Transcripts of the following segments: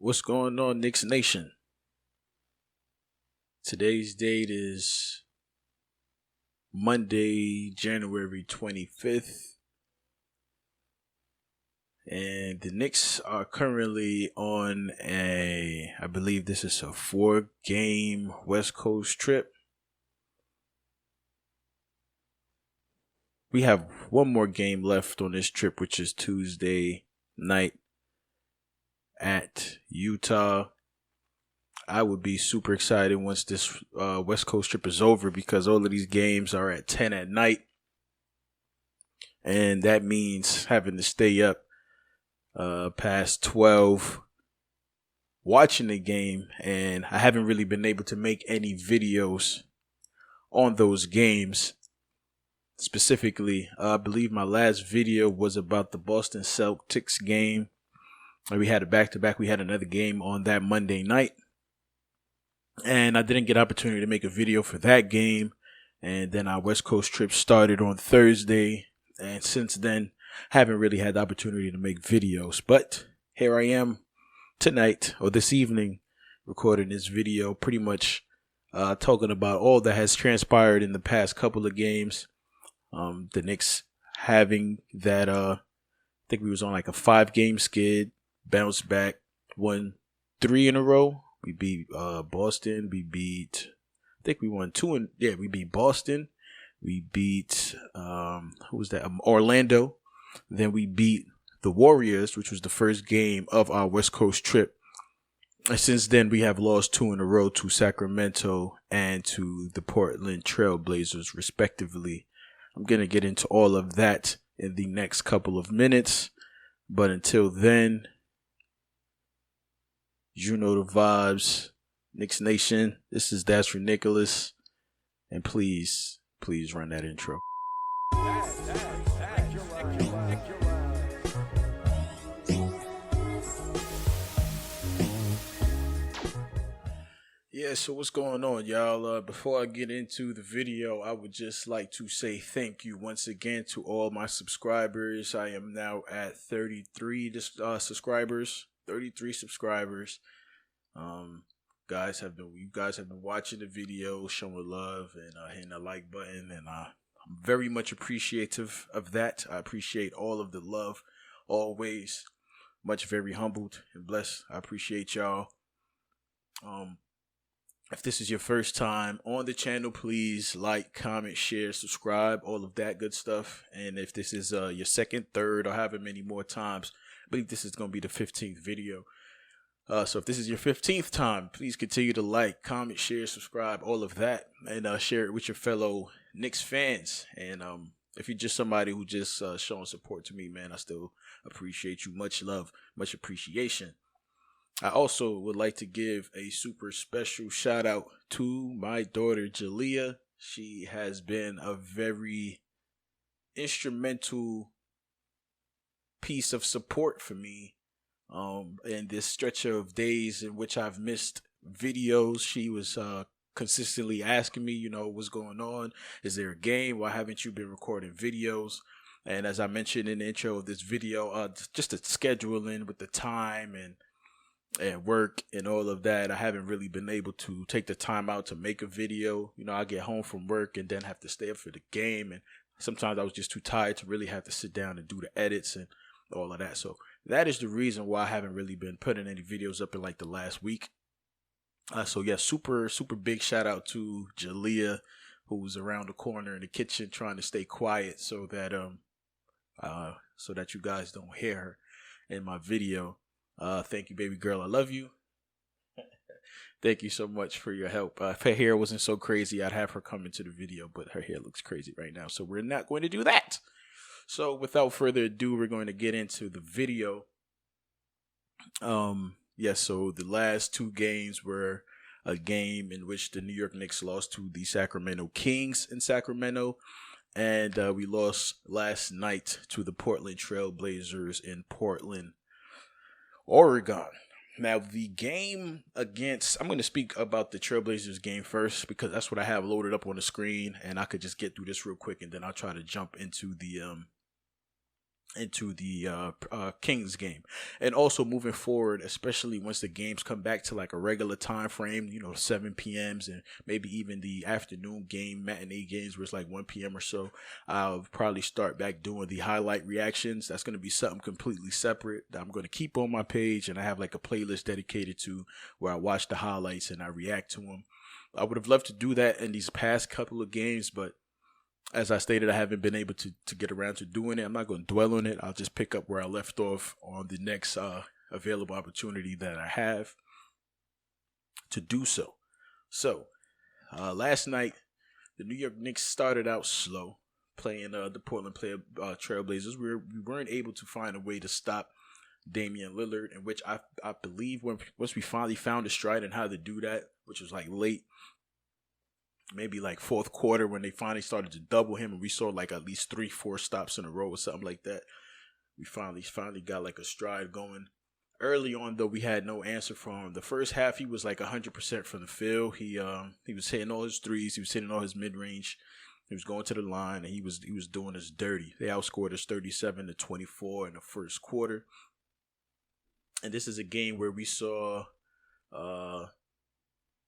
What's going on, Knicks Nation? Today's date is Monday, January 25th, and the Knicks are currently on I believe this is a 4-game West Coast trip. We have one more game left on this trip, which is Tuesday night at Utah. I would be super excited once this West Coast trip is over because all of these games are at 10 at night. And that means having to stay up past 12 watching the game. And I haven't really been able to make any videos on those games. Specifically, I believe my last video was about the Boston Celtics game. We had a back-to-back. We had another game on that Monday night. And I didn't get an opportunity to make a video for that game. And then our West Coast trip started on Thursday. And since then, haven't really had the opportunity to make videos. But here I am tonight or this evening recording this video, pretty much talking about all that has transpired in the past couple of games. The Knicks having that, I think we was on like a 5-game skid, bounced back, won 3 in a row. We beat Boston. We beat, I think we won 2 we beat Boston. We beat, who was that? Orlando. Then we beat the Warriors, which was the first game of our West Coast trip. And since then, we have lost 2 in a row to Sacramento and to the Portland Trail Blazers, respectively. I'm going to get into all of that in the next couple of minutes. But until then, you know the vibes. Knicks Nation, this is ReKNICKulous. And please run that intro. Yeah, so what's going on, y'all? Before I get into the video, I would just like to say thank you once again to all my subscribers. I am now at 33 subscribers. 33 subscribers. You guys have been watching the video, showing love, and hitting the like button, and I'm very much appreciative of that. I appreciate all of the love, always. Much very humbled and blessed. I appreciate y'all. If this is your first time on the channel, please like, comment, share, subscribe, all of that good stuff. And if this is your second, third, or however many more times, I believe this is going to be the 15th video. So if this is your 15th time, please continue to like, comment, share, subscribe, all of that, and share it with your fellow Knicks fans. And if you're just somebody who just showing support to me, man, I still appreciate you. Much love, much appreciation. I also would like to give a super special shout out to my daughter, Jalea. She has been a very instrumental piece of support for me in this stretch of days in which I've missed videos. She was consistently asking me, what's going on? Is there a game? Why haven't you been recording videos? And as I mentioned in the intro of this video, just the scheduling with the time and work and all of that, I haven't really been able to take the time out to make a video. I get home from work and then have to stay up for the game, and sometimes I was just too tired to really have to sit down and do the edits and all of that. So that is the reason why I haven't really been putting any videos up in like the last week. So yeah, super big shout out to Jalea, who was around the corner in the kitchen trying to stay quiet so that you guys don't hear her in my video. Thank you, baby girl. I love you. Thank you so much for your help. If her hair wasn't so crazy, I'd have her come into the video, but her hair looks crazy right now, so we're not going to do that. So without further ado, we're going to get into the video. So the last 2 games were a game in which the New York Knicks lost to the Sacramento Kings in Sacramento, and we lost last night to the Portland Trail Blazers in Portland, Oregon. Now, the game against, I'm going to speak about the Trailblazers game first because that's what I have loaded up on the screen, and I could just get through this real quick, and then I'll try to jump into the into the Kings game. And also moving forward, especially once the games come back to like a regular time frame, 7 p.m.s and maybe even the afternoon game, matinee games where it's like 1 p.m. or so, I'll probably start back doing the highlight reactions. That's going to be something completely separate that I'm going to keep on my page, and I have like a playlist dedicated to where I watch the highlights and I react to them. I would have loved to do that in these past couple of games, but as I stated, I haven't been able to get around to doing it. I'm not going to dwell on it. I'll just pick up where I left off on the next available opportunity that I have to do so. So, last night, the New York Knicks started out slow, playing the Portland Trailblazers. We weren't able to find a way to stop Damian Lillard, in which I believe once we finally found a stride in how to do that, which was like late, maybe like fourth quarter, when they finally started to double him and we saw like at least 3-4 stops in a row or something like that. We finally got like a stride going. Early on though, we had no answer from him. The first half he was like 100% from the field. He was hitting all his threes, he was hitting all his mid-range. He was going to the line and he was doing us dirty. They outscored us 37-24 in the first quarter. And this is a game where we saw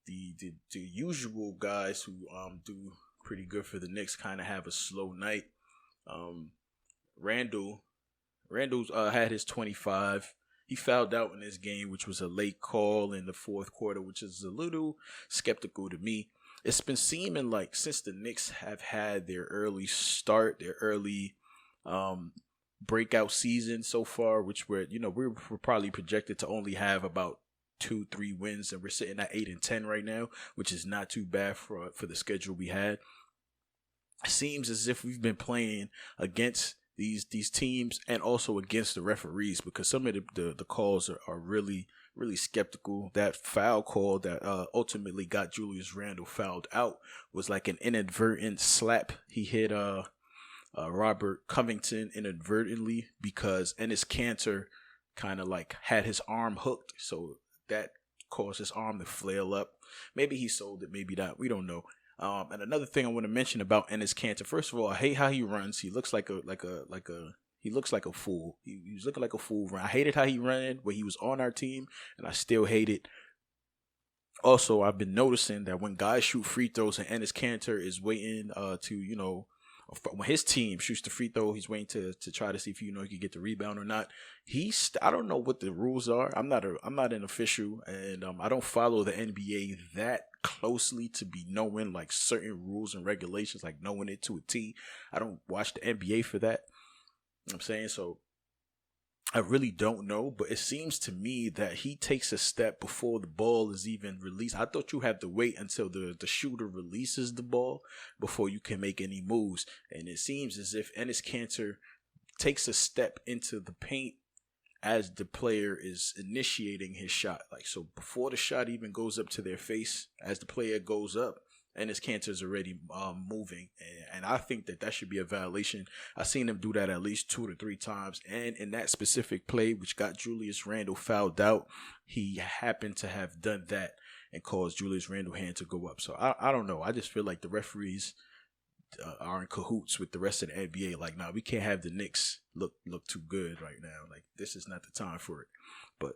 the usual guys who do pretty good for the Knicks kind of have a slow night. Randall's had his 25. He fouled out in this game, which was a late call in the fourth quarter, which is a little skeptical to me. It's been seeming like since the Knicks have had their early start, their early breakout season so far, which we're probably projected to only have about 2-3 wins, and we're sitting at 8-10 right now, which is not too bad for the schedule we had. It seems as if we've been playing against these teams and also against the referees, because some of the calls are really skeptical. That foul call that ultimately got Julius Randle fouled out was like an inadvertent slap. He hit Robert Covington inadvertently because Enes Kanter kind of like had his arm hooked, so that caused his arm to flail up. Maybe he sold it, maybe not. We don't know. And another thing I want to mention about Enes Kanter. First of all, I hate how he runs. He looks like a fool. He was looking like a fool. I hated how he ran when he was on our team, and I still hate it. Also, I've been noticing that when guys shoot free throws and Enes Kanter is waiting when his team shoots the free throw, he's waiting to try to see if he can get the rebound or not. I don't know what the rules are. I'm not an official, and I don't follow the NBA that closely to be knowing like certain rules and regulations, like knowing it to a T. I don't watch the NBA for that. You know what I'm saying? So I really don't know, but it seems to me that he takes a step before the ball is even released. I thought you had to wait until the shooter releases the ball before you can make any moves. And it seems as if Enes Kanter takes a step into the paint as the player is initiating his shot. Like, so before the shot even goes up to their face, as the player goes up, Enes Kanter is already moving, and I think that should be a violation. I've seen him do that at least 2 to 3 times, and in that specific play, which got Julius Randle fouled out, he happened to have done that and caused Julius Randle's hand to go up. So I don't know. I just feel like the referees are in cahoots with the rest of the NBA. Like, nah, we can't have the Knicks look too good right now. Like, this is not the time for it. But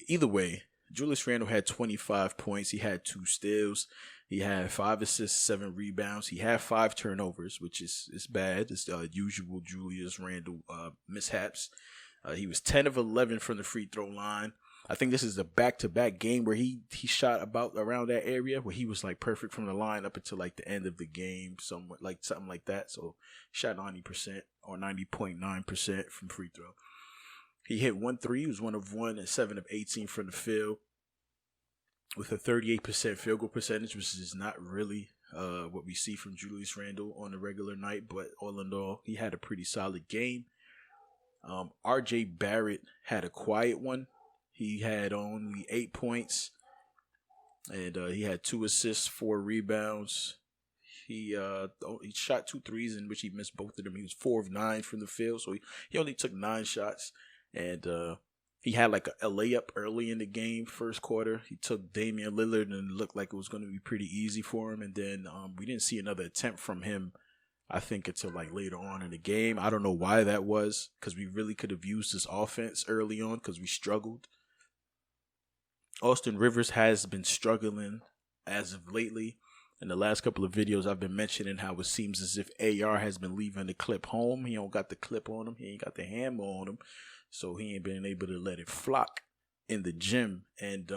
either way, Julius Randle had 25 points. He had 2 steals. He had 5 assists, 7 rebounds. He had 5 turnovers, which is bad. It's usual Julius Randle mishaps. He was 10 of 11 from the free throw line. I think this is a back-to-back game where he shot about around that area where he was like perfect from the line up until like the end of the game, something like that. So shot 90% or 90.9% from free throw. He hit 1 3. He was 1 of 1 and 7 of 18 from the field with a 38% field goal percentage, which is not really what we see from Julius Randle on a regular night. But all in all, he had a pretty solid game. R.J. Barrett had a quiet one. He had only 8 points, and he had 2 assists, 4 rebounds. He shot 2 threes in which he missed both of them. He was 4 of 9 from the field, so he only took 9 shots. And he had like a layup early in the game, first quarter. He took Damian Lillard and it looked like it was going to be pretty easy for him. And then we didn't see another attempt from him I think until like later on in the game. I don't know why that was, because we really could have used this offense early on because we struggled. Austin Rivers has been struggling as of lately. In the last couple of videos, I've been mentioning how it seems as if AR has been leaving the clip home. He don't got the clip on him. He ain't got the hammer on him. So he ain't been able to let it flock in the gym. And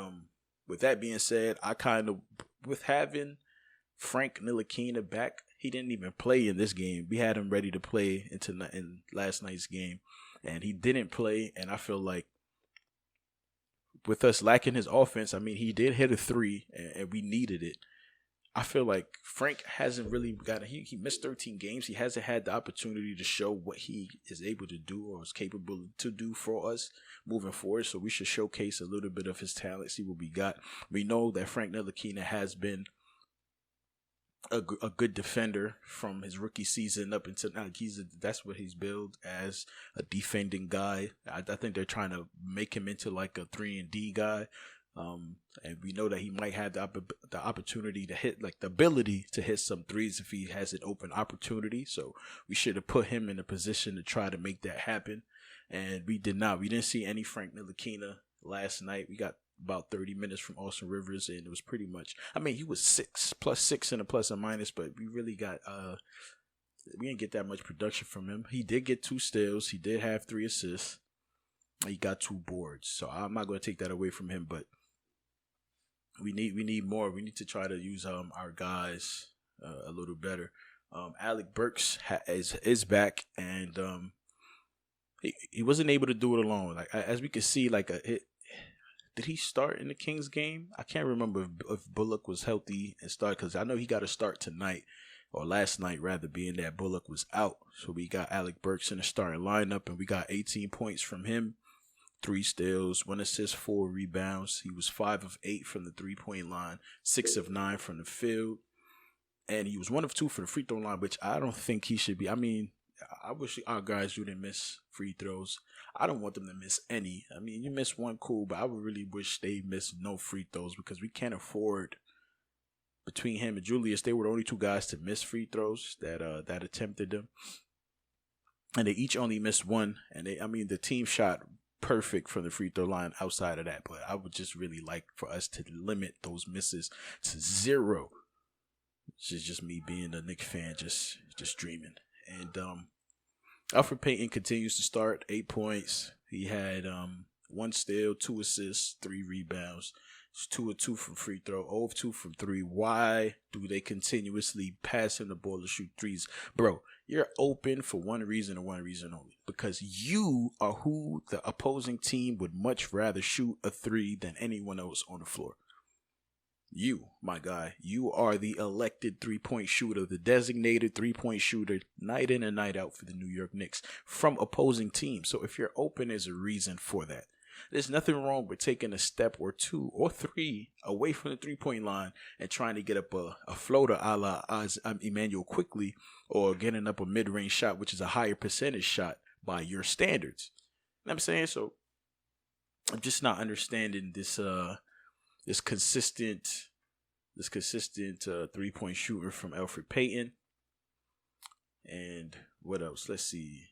with that being said, I kind of, with having Frank Ntilikina back, he didn't even play in this game. We had him ready to play in last night's game, and he didn't play. And I feel like with us lacking his offense, I mean, he did hit a three, and we needed it. I feel like Frank hasn't really got he missed 13 games. He hasn't had the opportunity to show what he is able to do or is capable to do for us moving forward. So we should showcase a little bit of his talent, see what we got. We know that Frank Ntilikina has been a good defender from his rookie season up until now. That's what he's billed as, a defending guy. I think they're trying to make him into like a 3-and-D guy. And we know that he might have the opportunity to hit, like the ability to hit some threes if he has an open opportunity. So we should have put him in a position to try to make that happen. And we did not. We didn't see any Frank Ntilikina last night. We got about 30 minutes from Austin Rivers, and it was pretty much, I mean, he was 6+6 and a plus and minus, but we really got, we didn't get that much production from him. He did get 2 steals. He did have 3 assists. He got 2 boards. So I'm not going to take that away from him, but we need more. We need to try to use our guys a little better. Alec Burks is back, and he wasn't able to do it alone. Like as we can see, like did he start in the Kings game? I can't remember if Bullock was healthy and started, because I know he got to start tonight or last night rather, being that Bullock was out. So we got Alec Burks in the starting lineup, and we got 18 points from him. 3 steals, 1 assist, 4 rebounds. He was 5 of 8 from the 3-point line, 6 of 9 from the field, and he was 1 of 2 for the free throw line, which I don't think he should be. I mean, I wish our guys didn't miss free throws. I don't want them to miss any. I mean, you miss one, cool, but I would really wish they missed no free throws, because we can't afford. Between him and Julius, they were the only 2 guys to miss free throws that attempted them, and they each only missed 1. And the team shot perfect from the free throw line outside of that, but I would just really like for us to limit those misses to 0. This is just me being a Knicks fan, just dreaming. And Elfrid Payton continues to start, 8 points. He had 1 steal, 2 assists, 3 rebounds. 2 of 2 from free throw, 0 of 2 from 3. Why do they continuously pass him the ball to shoot threes? Bro, you're open for one reason and one reason only. Because you are who the opposing team would much rather shoot a 3 than anyone else on the floor. You, my guy, you are the elected 3-point shooter, the designated 3-point shooter, night in and night out for the New York Knicks from opposing teams. So if you're open, there's a reason for that. There's nothing wrong with taking a step or 2 or 3 away from the 3-point line and trying to get up a floater a la Emmanuel Quickly, or getting up a mid-range shot, which is a higher percentage shot by your standards. You know what I'm saying? So I'm just not understanding this consistent 3-point shooter from Elfrid Payton. And what else? Let's see.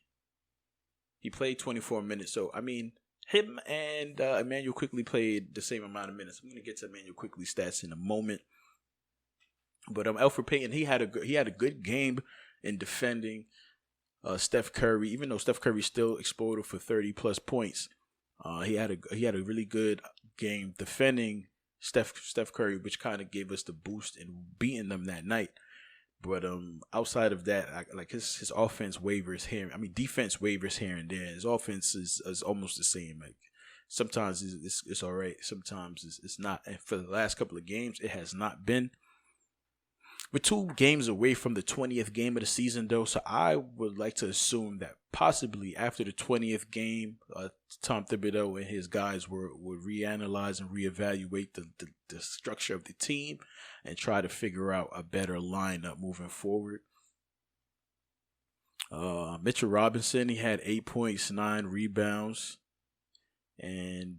He played 24 minutes. So, I mean, him and Emmanuel Quickly played the same amount of minutes. I'm going to get to Emmanuel Quickly's stats in a moment. But Elfrid Payton, he had a good game in defending Steph Curry. Even though Steph Curry still exploded for 30+ points, he had a really good game defending Steph Curry, which kind of gave us the boost in beating them that night. But outside of that, like his offense wavers here. I mean, defense wavers here and there. His offense is almost the same. Like sometimes it's all right, sometimes it's not. And for the last couple of games, it has not been. We're 2 games away from the 20th game of the season, though, so I would like to assume that possibly after the 20th game, Tom Thibodeau and his guys will reanalyze and reevaluate the structure of the team and try to figure out a better lineup moving forward. Mitchell Robinson, he had 8 points, 9 rebounds, and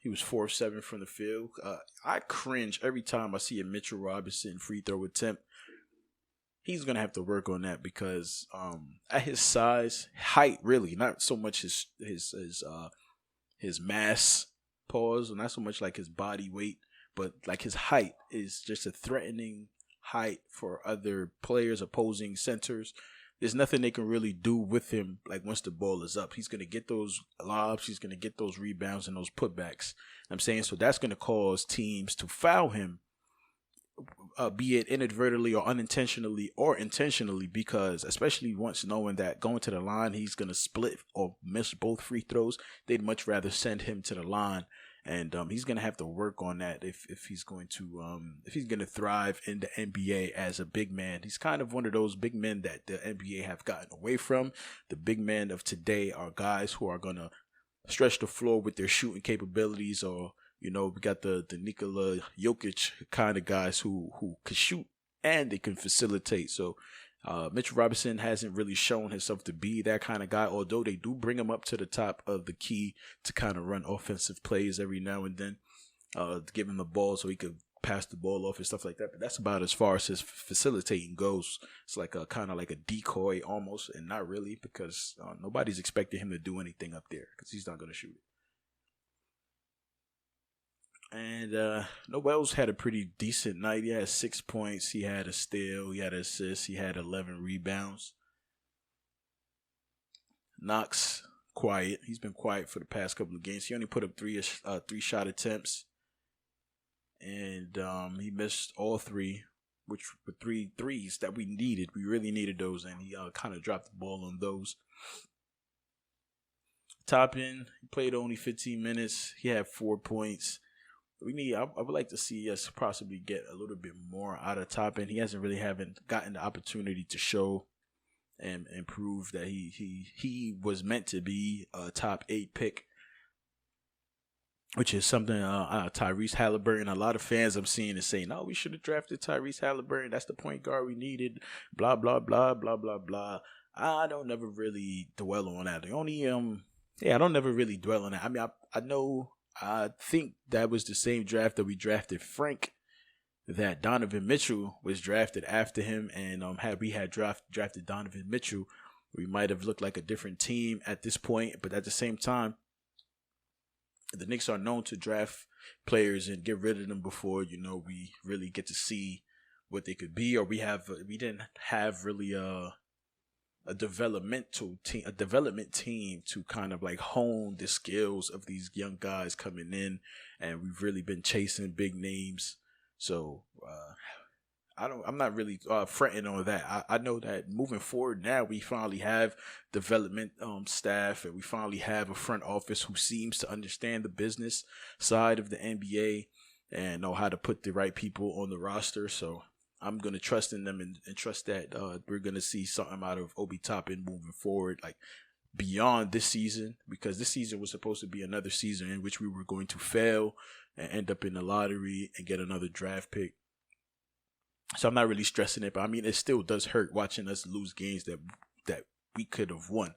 he was 4 of 7 from the field. I cringe every time I see a Mitchell Robinson free throw attempt. he's gonna have to work on that because at his size, height, really, not so much his mass pause, not so much like his body weight, but like his height is just a threatening height for other players, opposing centers. There's nothing they can really do with him. Like once the ball is up, he's gonna get those lobs, he's gonna get those rebounds and those putbacks. I'm saying so that's gonna cause teams to foul him, be it inadvertently or unintentionally or intentionally, because especially once knowing that going to the line he's going to split or miss both free throws, they'd much rather send him to the line. And he's going to have to work on that if he's going to thrive in the NBA as a big man. He's kind of one of those big men that the NBA have gotten away from. The big men of today are guys who are going to stretch the floor with their shooting capabilities, or we got the Nikola Jokic kind of guys who can shoot and they can facilitate. So Mitchell Robinson hasn't really shown himself to be that kind of guy, although they do bring him up to the top of the key to kind of run offensive plays every now and then, to give him the ball so he could pass the ball off and stuff like that. But that's about as far as his facilitating goes. It's like a kind of like a decoy almost, and not really, because nobody's expecting him to do anything up there because he's not going to shoot it. And Noel's had a pretty decent night. He had 6 points. He had a steal. He had an assist. He had 11 rebounds. Knox, quiet. He's been quiet for the past couple of games. He only put up three shot attempts. And he missed all three, which were 3 threes that we needed. We really needed those, and he kind of dropped the ball on those. Toppin, he played only 15 minutes. He had 4 points. I would like to see us possibly get a little bit more out of Toppin. He haven't gotten the opportunity to show and prove that he was meant to be a top 8 pick, which is something Tyrese Halliburton. A lot of fans I'm seeing is saying, "No, we should have drafted Tyrese Halliburton. That's the point guard we needed." Blah blah blah blah blah blah. I don't never really dwell on that. I don't never really dwell on that. I mean, I think that was the same draft that we drafted Frank, that Donovan Mitchell was drafted after him. And had we drafted Donovan Mitchell, we might have looked like a different team at this point. But at the same time, the Knicks are known to draft players and get rid of them before, we really get to see what they could be. Or we didn't have really a development team to kind of like hone the skills of these young guys coming in, and we've really been chasing big names. So I'm not really fretting on that. I know that moving forward now we finally have development staff, and we finally have a front office who seems to understand the business side of the NBA and know how to put the right people on the roster. So I'm going to trust in them and trust that we're going to see something out of Obi Toppin moving forward, like beyond this season, because this season was supposed to be another season in which we were going to fail and end up in the lottery and get another draft pick. So I'm not really stressing it, but I mean, it still does hurt watching us lose games that we could have won.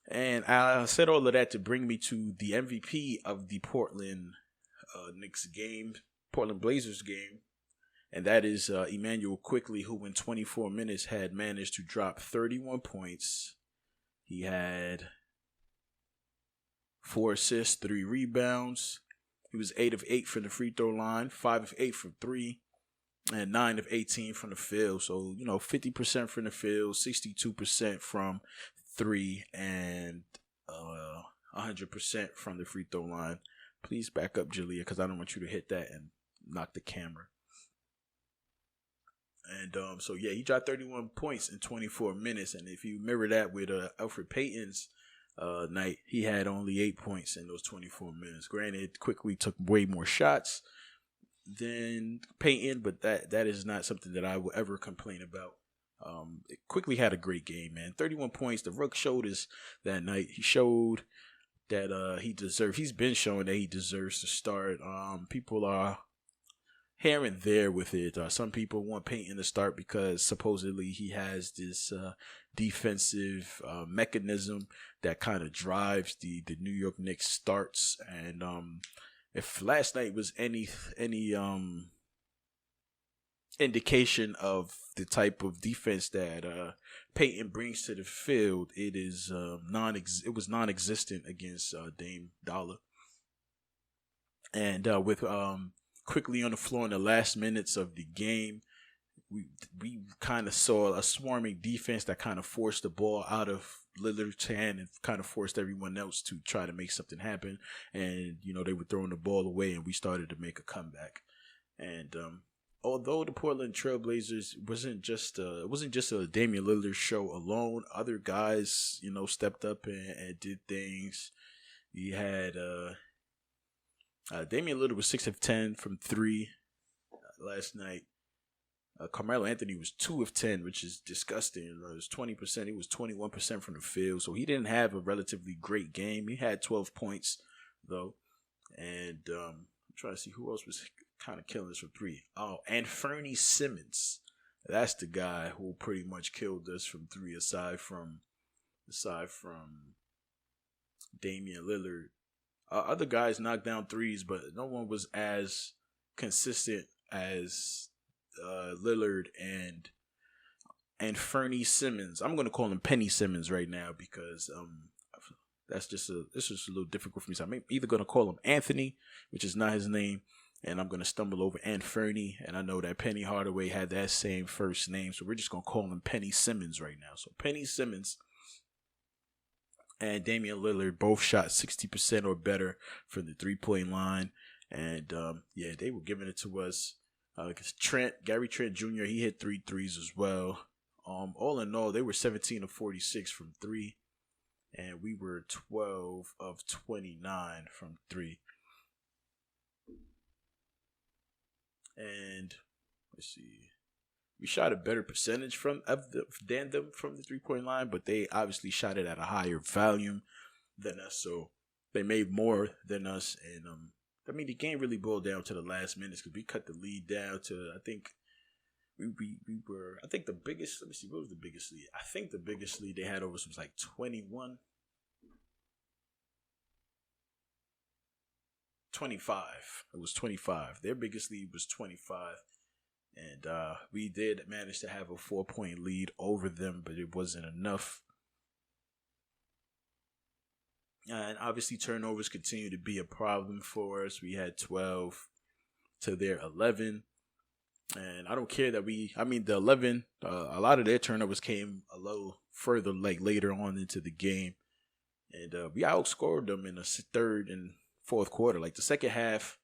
And I said all of that to bring me to the MVP of the Portland Blazers game. And that is Immanuel Quickley, who in 24 minutes had managed to drop 31 points. He had 4 assists, 3 rebounds. He was 8 of 8 from the free throw line, 5 of 8 from 3, and 9 of 18 from the field. So, 50% from the field, 62% from 3, and 100% from the free throw line. Please back up, Jalea, because I don't want you to hit that and knock the camera. And he dropped 31 points in 24 minutes. And if you mirror that with Elfrid Payton's night, he had only 8 points in those 24 minutes. Granted, Quickly took way more shots than Payton, but that is not something that I will ever complain about. Quickly had a great game, man. 31 points. The Rook showed us that night. He showed that he's been showing that he deserves to start. People are here and there with it. Some people want Payton to start because supposedly he has this defensive mechanism that kind of drives the New York Knicks starts. And if last night was any indication of the type of defense that Peyton brings to the field. It is it was non-existent against Dame Dollar, and with quickly on the floor in the last minutes of the game, we kind of saw a swarming defense that kind of forced the ball out of Lillard's hand and kind of forced everyone else to try to make something happen. And they were throwing the ball away, and we started to make a comeback. And although the Portland Trailblazers wasn't just a Damian Lillard show alone, other guys stepped up and did things. We had Damian Lillard was 6 of 10 from 3 last night. Carmelo Anthony was 2 of 10, which is disgusting. It was 20%. He was 21% from the field, so he didn't have a relatively great game. He had 12 points though, and I'm trying to see who else was kind of killing us from 3. Oh, and Fernie Simmons. That's the guy who pretty much killed us from 3. Aside from Damian Lillard, other guys knocked down threes, but no one was as consistent as Lillard and Fernie Simmons. I'm gonna call him Penny Simmons right now because this is a little difficult for me. So I'm either gonna call him Anthony, which is not his name, and I'm gonna stumble over Aunt Fernie, and I know that Penny Hardaway had that same first name, so we're just gonna call him Penny Simmons right now. So Penny Simmons and Damian Lillard both shot 60% or better from the 3-point line, and they were giving it to us. Because Gary Trent Jr., he hit 3 threes as well. All in all, they were 17 of 46 from 3, and we were 12 of 29 from 3. And let's see, we shot a better percentage than them from the 3-point line, but they obviously shot it at a higher volume than us, so they made more than us. And the game really boiled down to the last minutes because we cut the lead down to, I think, I think the biggest, let me see, what was the biggest lead? I think the biggest lead they had over us was like 21. 25. It was 25. Their biggest lead was 25. And we did manage to have a 4-point lead over them, but it wasn't enough. And obviously turnovers continue to be a problem for us. We had 12 to their 11. And I don't care that the 11, a lot of their turnovers came a little further, like later on into the game. And we outscored them in the third and fourth quarter. Like the second half,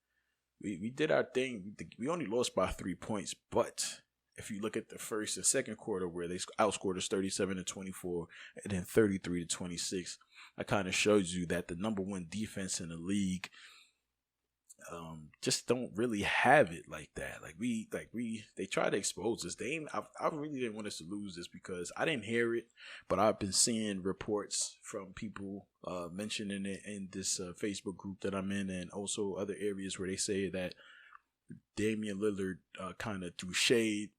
we did our thing. We only lost by 3 points. But if you look at the first and second quarter where they outscored us 37-24 and then 33-26, that kind of shows you that the number one defense in the league just don't really have it like that. They try to expose us. I really didn't want us to lose this because I didn't hear it, but I've been seeing reports from people mentioning it in this Facebook group that I'm in, and also other areas where they say that Damian Lillard kind of threw shade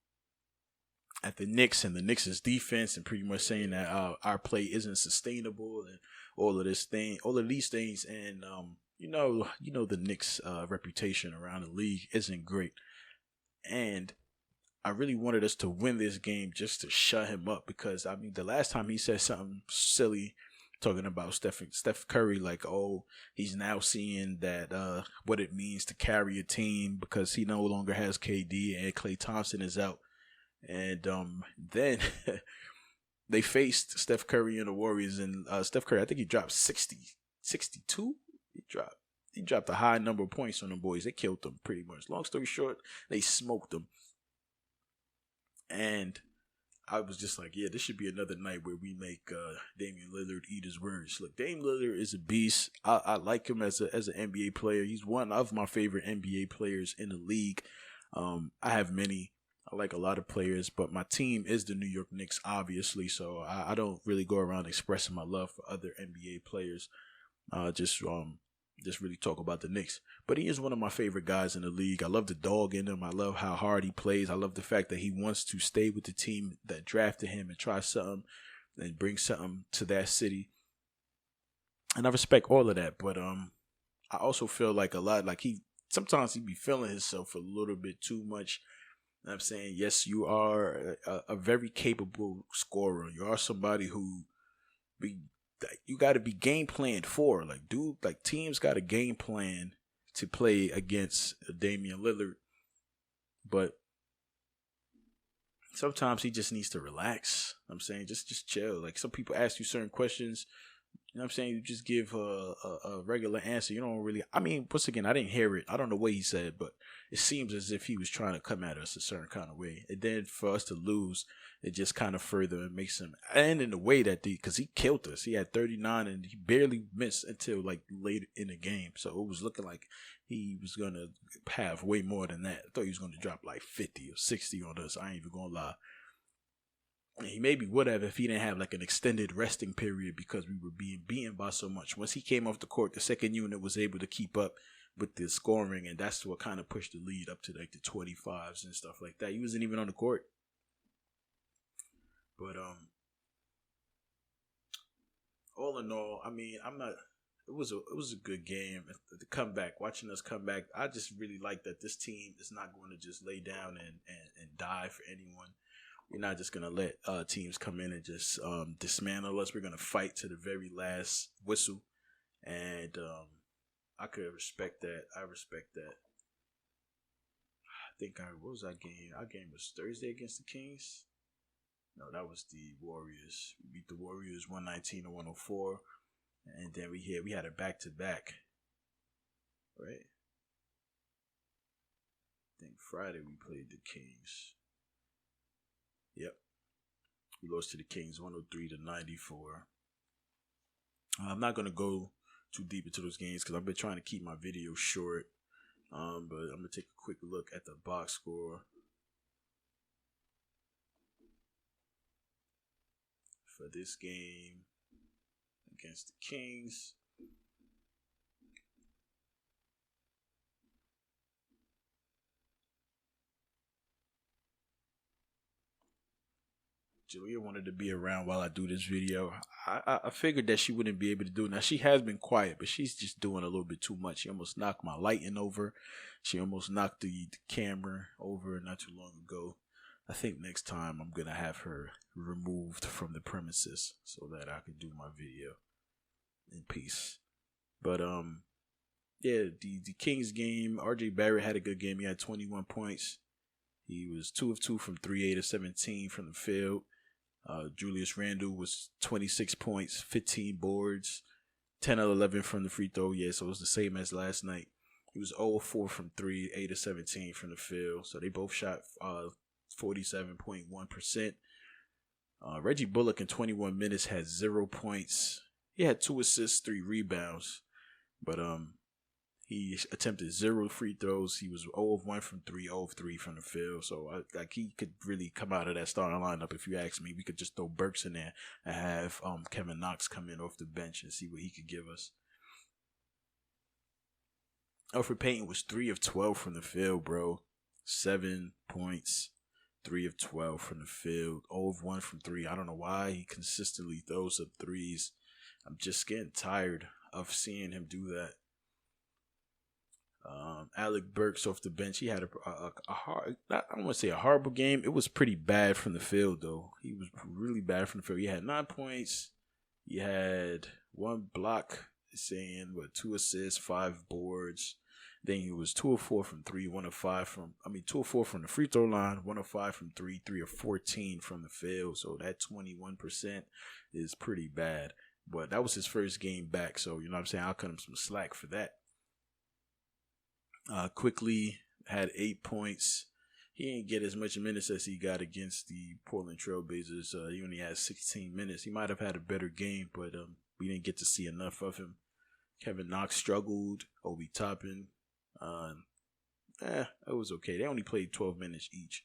at the Knicks and the Knicks' defense, and pretty much saying that our play isn't sustainable and all of these things, and the Knicks' reputation around the league isn't great, and I really wanted us to win this game just to shut him up, because the last time he said something silly talking about Steph Curry, like, oh, he's now seeing that what it means to carry a team because he no longer has KD and Klay Thompson is out. And then they faced Steph Curry and the Warriors, and Steph Curry, I think he dropped 62. He dropped a high number of points on them boys. They killed them pretty much. Long story short, they smoked them. And I was just like, yeah, this should be another night where we make Damian Lillard eat his words. Look, Damian Lillard is a beast. I like him as an NBA player. He's one of my favorite NBA players in the league. I have many. I like a lot of players, but my team is the New York Knicks, obviously, so I don't really go around expressing my love for other NBA players. Just really talk about the Knicks. But he is one of my favorite guys in the league. I love the dog in him. I love how hard he plays. I love the fact that he wants to stay with the team that drafted him and try something and bring something to that city. And I respect all of that, but I also feel like sometimes he be feeling himself a little bit too much. know what I'm saying, yes, you are a very capable scorer. You are somebody who be you got to be game planned for. Like, dude, like teams got a game plan to play against Damian Lillard, but sometimes he just needs to relax. I'm saying just chill. Like, some people ask you certain questions. You know what I'm saying? You just give a regular answer. You don't really. I mean, once again, I didn't hear it. I don't know what he said, but it seems as if he was trying to come at us a certain kind of way. And then for us to lose, it just kind of further makes him. And in the way that because he killed us. He had 39 and he barely missed until like late in the game. So it was looking like he was going to have way more than that. I thought he was going to drop like 50 or 60 on us. I ain't even going to lie. He maybe would have if he didn't have like an extended resting period because we were being beaten by so much. Once he came off the court, the second unit was able to keep up with the scoring, and that's what kind of pushed the lead up to like the 25s and stuff like that. He wasn't even on the court. But all in all, I mean, I'm not. It was a good game. The comeback, watching us come back, I just really like that this team is not going to just lay down and die for anyone. We're not just gonna let teams come in and just dismantle us. We're gonna fight to the very last whistle, and I could respect that. I respect that. I think what was that game? Our game was Thursday against the Kings. No, that was the Warriors. We beat the Warriors 119-104, and then we had a back-to-back. Right. I think Friday we played the Kings. Yep. We lost to the Kings 103-94. I'm not going to go too deep into those games because I've been trying to keep my video short. But I'm going to take a quick look at the box score for this game against the Kings. Julia wanted to be around while I do this video. I figured that she wouldn't be able to do it. Now, she has been quiet, but she's just doing a little bit too much. She almost knocked my lighting over. She almost knocked the camera over not too long ago. I think next time I'm going to have her removed from the premises so that I can do my video in peace. But, yeah, the Kings game, RJ Barrett had a good game. He had 21 points. He was 2 of 2 from 3, 8 of 17 from the field. Julius Randle was 26 points, 15 boards, 10 of 11 from the free throw. Yeah, so it was the same as last night. He was 0 of 4 from 3, 8 of 17 from the field. So they both shot 47.1%. Reggie Bullock in 21 minutes had 0 points. He had 2 assists, 3 rebounds. But he attempted 0 free throws. He was 0 of 1 from 3, 0 of 3 from the field. So, he could really come out of that starting lineup if you ask me. We could just throw Burks in there and have Kevin Knox come in off the bench and see what he could give us. Elfrid Payton was 3 of 12 from the field, bro. 7 points, 3 of 12 from the field, 0 of 1 from 3. I don't know why he consistently throws up threes. I'm just getting tired of seeing him do that. Alec Burks off the bench. He had a hard, I don't want to say a horrible game. It was pretty bad from the field, though. He was really bad from the field. He had 9 points. He had 1 block, 2 assists, 5 boards. Then he was 2 of 4 from 3, 2 of 4 from the free throw line, 1 of 5 from 3, 3 of 14 from the field. So that 21% is pretty bad. But that was his first game back. So, you know what I'm saying? I'll cut him some slack for that. Quickly had 8 points. He didn't get as much minutes as he got against the Portland Trailblazers. He only had 16 minutes. He might have had a better game, but we didn't get to see enough of him. Kevin Knox struggled. Obi Toppin, it was okay. They only played 12 minutes each.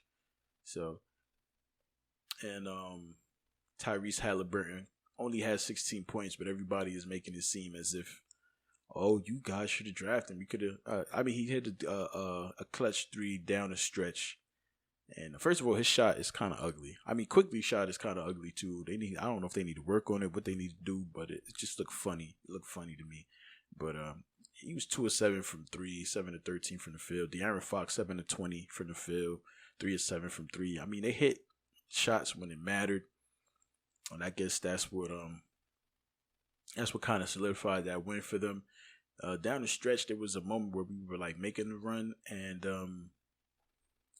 So, and Tyrese Halliburton only has 16 points, but everybody is making it seem as if, oh, you guys should have drafted him. We could have. He hit a clutch 3 down the stretch, and first of all, his shot is kind of ugly. Quickly shot is kind of ugly too. I don't know if they need to work on it, what they need to do, but it just looked funny. It looked funny to me. But he was 2 of 7 from 3, 7 of 13 from the field. De'Aaron Fox 7 of 20 from the field, 3 of 7 from three. I mean, they hit shots when it mattered, and I guess that's what kind of solidified that win for them. Down the stretch, there was a moment where we were like making the run, and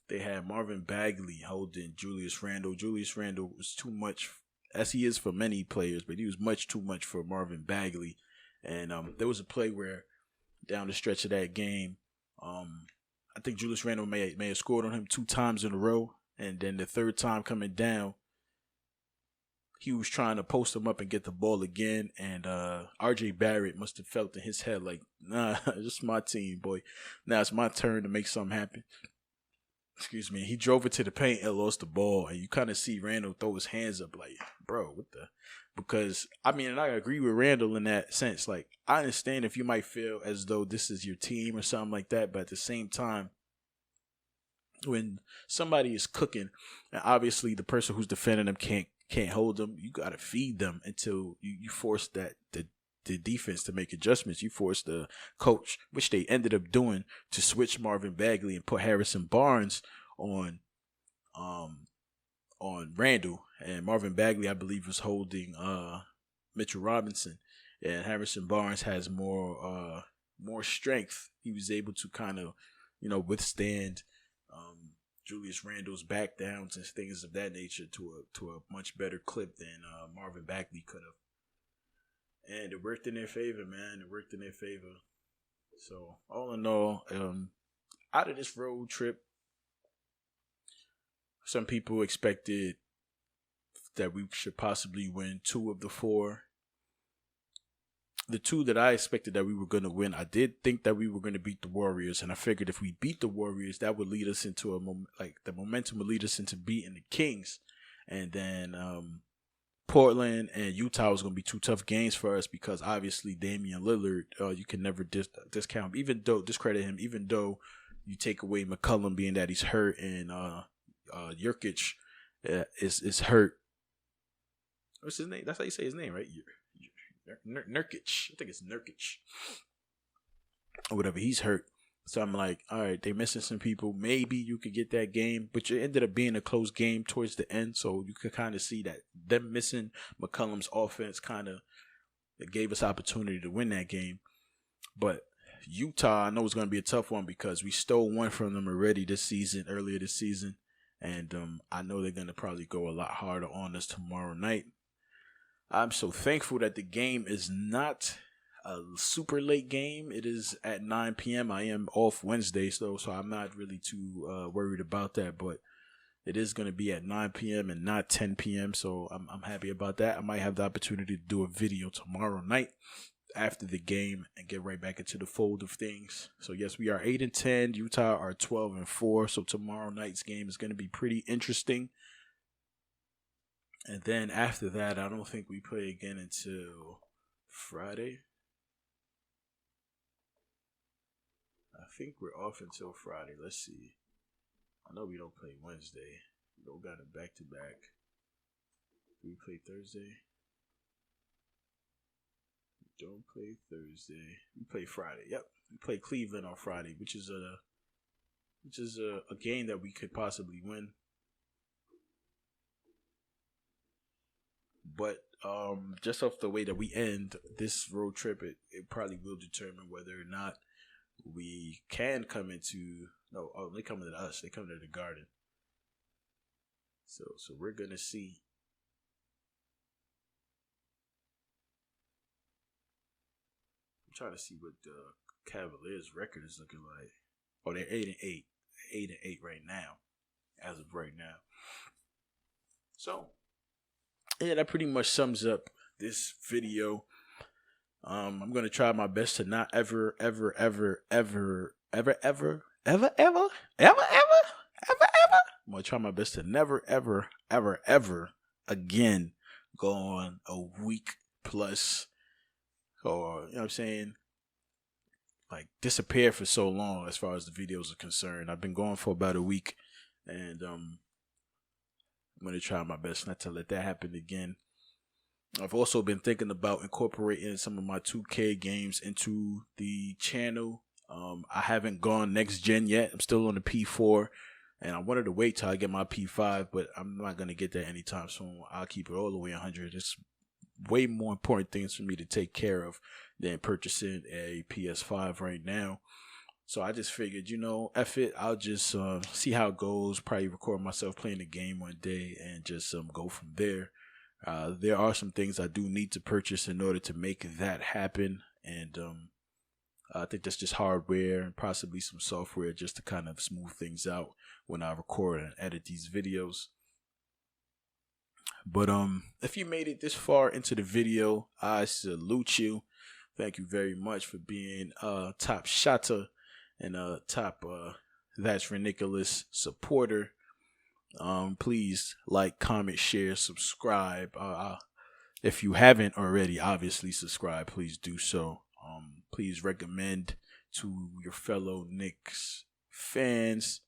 they had Marvin Bagley holding Julius Randle. Julius Randle was too much, as he is for many players, but he was much too much for Marvin Bagley. And there was a play where down the stretch of that game, I think Julius Randle may have scored on him 2 times in a row, and then the third time coming down, he was trying to post him up and get the ball again, and RJ Barrett must have felt in his head like, nah, this is my team, boy. Now it's my turn to make something happen. Excuse me. He drove it to the paint and lost the ball, and you kind of see Randle throw his hands up like, bro, what the? Because, I mean, and I agree with Randle in that sense. Like, I understand if you might feel as though this is your team or something like that, but at the same time, when somebody is cooking, and obviously the person who's defending them can't hold them, you got to feed them until you force the defense to make adjustments. You force the coach, which they ended up doing, to switch Marvin Bagley and put Harrison Barnes on Randle, and Marvin Bagley, I believe, was holding Mitchell Robinson, and Harrison Barnes has more strength. He was able to kind of, withstand Julius Randle's back downs and things of that nature to a much better clip than Marvin Bagley could have. And it worked in their favor, man. It worked in their favor. So all in all, out of this road trip, some people expected that we should possibly win 2 of the 4. The 2 that I expected that we were going to win, I did think that we were going to beat the Warriors, and I figured if we beat the Warriors, that would lead us into the momentum would lead us into beating the Kings, and then Portland and Utah was going to be 2 tough games for us because obviously Damian Lillard, you can never discount, discredit him, even though you take away McCollum being that he's hurt, and Jurkic is hurt. What's his name? That's how you say his name, right? Nurkic. I think it's Nurkic. Or whatever. He's hurt. So I'm like, all right, they're missing some people. Maybe you could get that game. But it ended up being a close game towards the end. So you could kind of see that them missing McCollum's offense kind of gave us opportunity to win that game. But Utah, I know it's going to be a tough one because we stole one from them already earlier this season. And I know they're going to probably go a lot harder on us tomorrow night. I'm so thankful that the game is not a super late game. It is at 9 p.m. I am off Wednesdays, though, so I'm not really too worried about that. But it is going to be at 9 p.m. and not 10 p.m., so I'm happy about that. I might have the opportunity to do a video tomorrow night after the game and get right back into the fold of things. So, yes, we are 8-10. Utah are 12-4, so tomorrow night's game is going to be pretty interesting. And then after that, I don't think we play again until Friday. I think we're off until Friday. Let's see. I know we don't play Wednesday. We don't got it back to back. Do we play Thursday? We don't play Thursday. We play Friday. Yep. We play Cleveland on Friday, which is a game that we could possibly win. But just off the way that we end this road trip, it probably will determine whether or not we can come into. No, they coming to us. They coming to the Garden. So we're gonna see. I'm trying to see what the Cavaliers' record is looking like. Oh, they're 8-8, 8-8 right now, as of right now. So. Yeah, that pretty much sums up this video. I'm going to try my best to not ever I'm going to try my best to never, ever again go on a week plus, or, you know what I'm saying, like disappear for so long as far as the videos are concerned. I've been going for about a week, and I'm going to try my best not to let that happen again. I've also been thinking about incorporating some of my 2K games into the channel. I haven't gone next gen yet. I'm still on the P4, And I wanted to wait till I get my P5, but I'm not going to get that anytime soon. I'll keep it all the way 100. It's way more important things for me to take care of than purchasing a PS5 right now. So I just figured, F it. I'll just see how it goes. Probably record myself playing the game one day and just go from there. There are some things I do need to purchase in order to make that happen. And I think that's just hardware and possibly some software just to kind of smooth things out when I record and edit these videos. But if you made it this far into the video, I salute you. Thank you very much for being a top shotter and a top That's ReKNICKulous supporter. Please like, comment, share, subscribe. If you haven't already, obviously subscribe. Please do so. Please recommend to your fellow Knicks fans.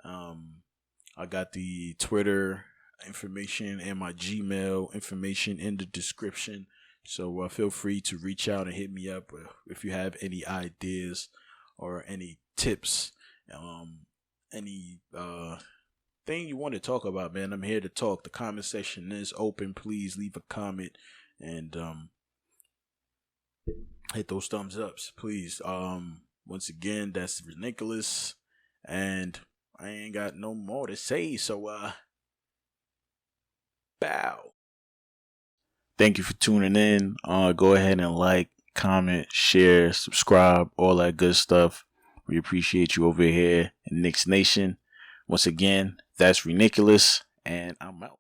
I got the Twitter information and my Gmail information in the description. So feel free to reach out and hit me up if you have any ideas or any tips, any thing you want to talk about, man. I'm here to talk. The comment section is open. Please leave a comment and hit those thumbs ups, please. Once again, that's ReKNICKulous, and I ain't got no more to say. So bow. Thank you for tuning in. Go ahead and like, comment, share, subscribe, all that good stuff. We appreciate you over here in Knicks Nation. Once again, that's ReKNICKulous, and I'm out.